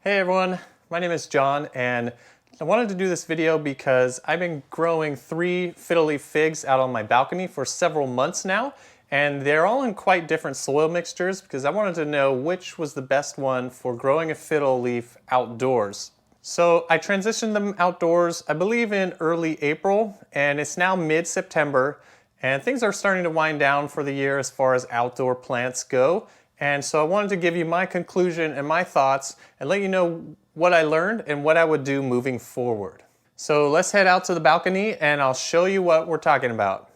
Hey everyone, my name is John and I wanted to do this video because I've been growing 3 fiddle leaf figs out on my balcony for several months now, and they're all in quite different soil mixtures because I wanted to know which was the best one for growing a fiddle leaf outdoors. So I transitioned them outdoors, I believe in early April, and it's now mid-September, and things are starting to wind down for the year as far as outdoor plants go. And so I wanted to give you my conclusion and my thoughts and let you know what I learned and what I would do moving forward. So let's head out to the balcony and I'll show you what we're talking about.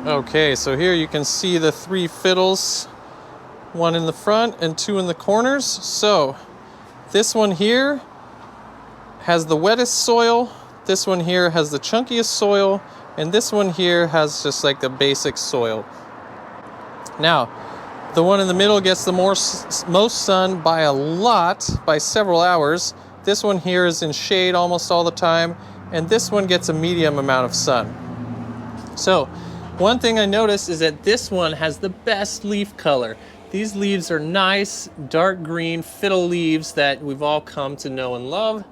Okay, so here you can see the 3 fiddles, 1 in the front and 2 in the corners. So this one here has the wettest soil. This one here has the chunkiest soil, and this one here has just like the basic soil. Now, the one in the middle gets the most sun by a lot, by several hours. This one here is in shade almost all the time, and this one gets a medium amount of sun. So, one thing I noticed is that this one has the best leaf color. These leaves are nice, dark green fiddle leaves that we've all come to know and love.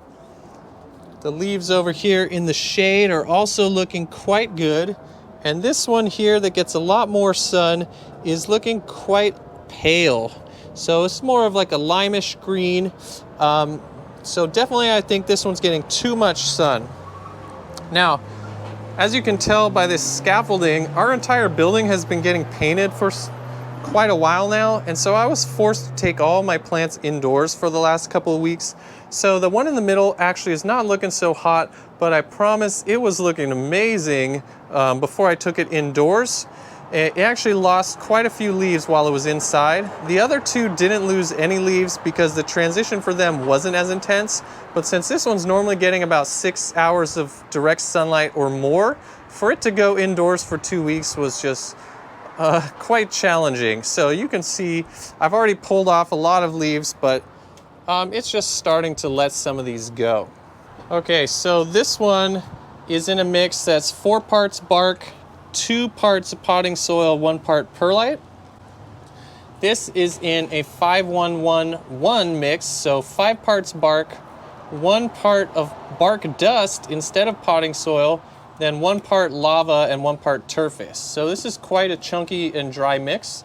The leaves over here in the shade are also looking quite good. And this one here that gets a lot more sun is looking quite pale. So it's more of like a limeish green. So definitely I think this one's getting too much sun. Now, as you can tell by this scaffolding, our entire building has been getting painted for quite a while now, and so I was forced to take all my plants indoors for the last couple of weeks. So the one in the middle actually is not looking so hot, but I promise it was looking amazing before I took it indoors. It actually lost quite a few leaves while it was inside. The other 2 didn't lose any leaves because the transition for them wasn't as intense, but since this one's normally getting about 6 hours of direct sunlight or more, for it to go indoors for 2 weeks was just quite challenging. So you can see I've already pulled off a lot of leaves, but it's just starting to let some of these go. Okay, so this one is in a mix that's 4 parts bark, 2 parts potting soil, 1 part perlite. This is in a 5-1-1-1 mix, so 5 parts bark, 1 part of bark dust instead of potting soil, then 1 part lava and 1 part turface. So this is quite a chunky and dry mix.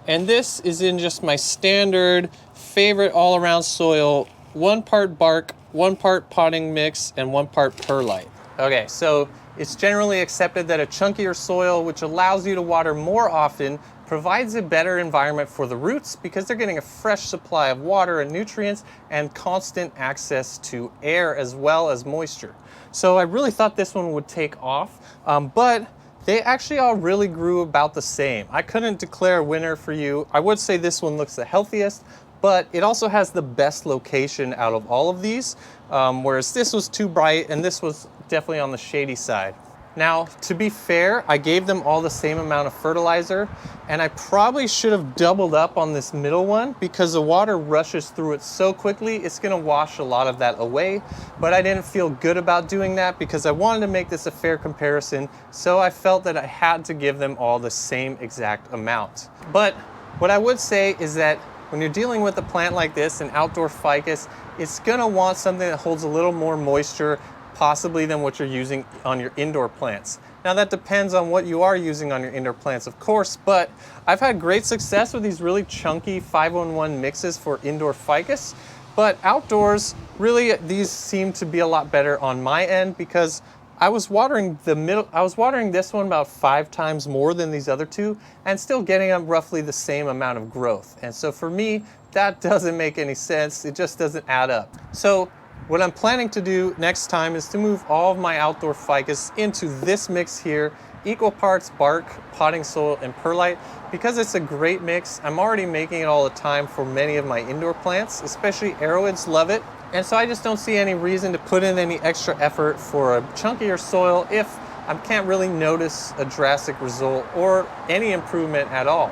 And this is in just my standard favorite all-around soil, 1 part bark, 1 part potting mix, and 1 part perlite. Okay, so it's generally accepted that a chunkier soil, which allows you to water more often, provides a better environment for the roots because they're getting a fresh supply of water and nutrients and constant access to air as well as moisture. So I really thought this one would take off, but they actually all really grew about the same. I couldn't declare a winner for you. I would say this one looks the healthiest, but it also has the best location out of all of these, whereas this was too bright and this was definitely on the shady side. Now, to be fair, I gave them all the same amount of fertilizer, and I probably should have doubled up on this middle one because the water rushes through it so quickly, it's gonna wash a lot of that away. But I didn't feel good about doing that because I wanted to make this a fair comparison, so I felt that I had to give them all the same exact amount. But what I would say is that when you're dealing with a plant like this, an outdoor ficus, it's gonna want something that holds a little more moisture possibly than what you're using on your indoor plants. Now that depends on what you are using on your indoor plants, of course, but I've had great success with these really chunky 5-1-1 mixes for indoor ficus, but outdoors, really these seem to be a lot better on my end because I was watering this one about 5 times more than these other 2 and still getting them roughly the same amount of growth. And so for me, that doesn't make any sense. It just doesn't add up. So what I'm planning to do next time is to move all of my outdoor ficus into this mix here, equal parts bark, potting soil, and perlite. Because it's a great mix, I'm already making it all the time for many of my indoor plants, especially arrowheads love it. And so I just don't see any reason to put in any extra effort for a chunkier soil if I can't really notice a drastic result or any improvement at all.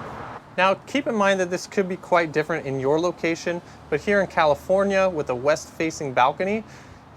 Now, keep in mind that this could be quite different in your location, but here in California with a west-facing balcony,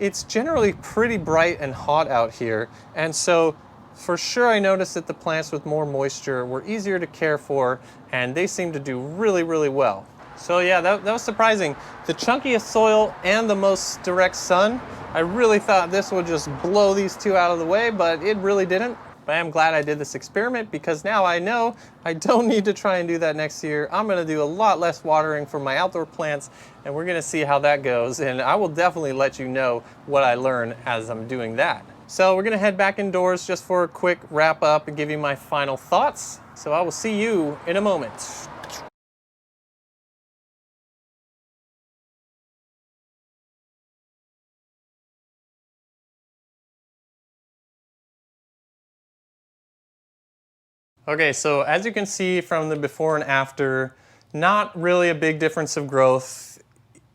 it's generally pretty bright and hot out here. And so for sure I noticed that the plants with more moisture were easier to care for, and they seemed to do really, really well. So yeah, that was surprising. The chunkiest soil and the most direct sun, I really thought this would just blow these two out of the way, but it really didn't. But I am glad I did this experiment because now I know I don't need to try and do that next year. I'm gonna do a lot less watering for my outdoor plants, and we're gonna see how that goes. And I will definitely let you know what I learn as I'm doing that. So we're gonna head back indoors just for a quick wrap up and give you my final thoughts. So I will see you in a moment. Okay, so as you can see from the before and after, not really a big difference of growth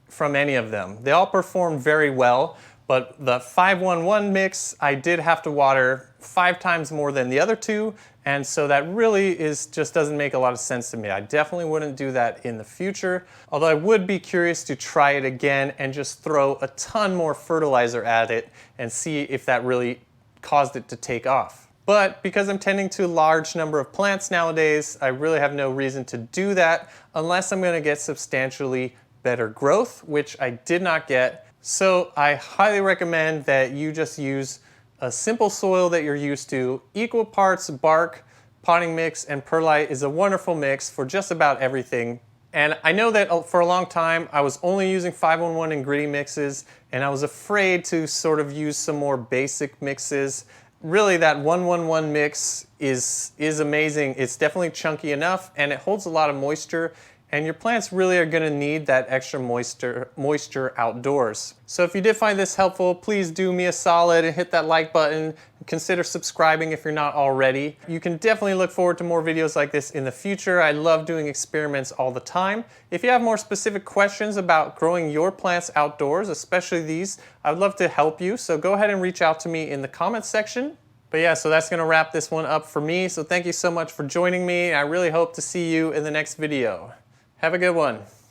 from any of them. They all performed very well, but the 5-1-1 mix, I did have to water 5 times more than the other two, and so that really just doesn't make a lot of sense to me. I definitely wouldn't do that in the future, although I would be curious to try it again and just throw a ton more fertilizer at it and see if that really caused it to take off. But because I'm tending to a large number of plants nowadays, I really have no reason to do that unless I'm going to get substantially better growth, which I did not get. So I highly recommend that you just use a simple soil that you're used to. Equal parts bark, potting mix, and perlite is a wonderful mix for just about everything. And I know that for a long time I was only using 5-1-1 and gritty mixes, and I was afraid to sort of use some more basic mixes. Really, that 1-1-1 mix is amazing. It's definitely chunky enough, and it holds a lot of moisture, and your plants really are gonna need that extra moisture outdoors. So if you did find this helpful, please do me a solid and hit that like button. Consider subscribing if you're not already. You can definitely look forward to more videos like this in the future. I love doing experiments all the time. If you have more specific questions about growing your plants outdoors, especially these, I'd love to help you. So go ahead and reach out to me in the comments section. But yeah, so that's gonna wrap this one up for me. So thank you so much for joining me. I really hope to see you in the next video. Have a good one.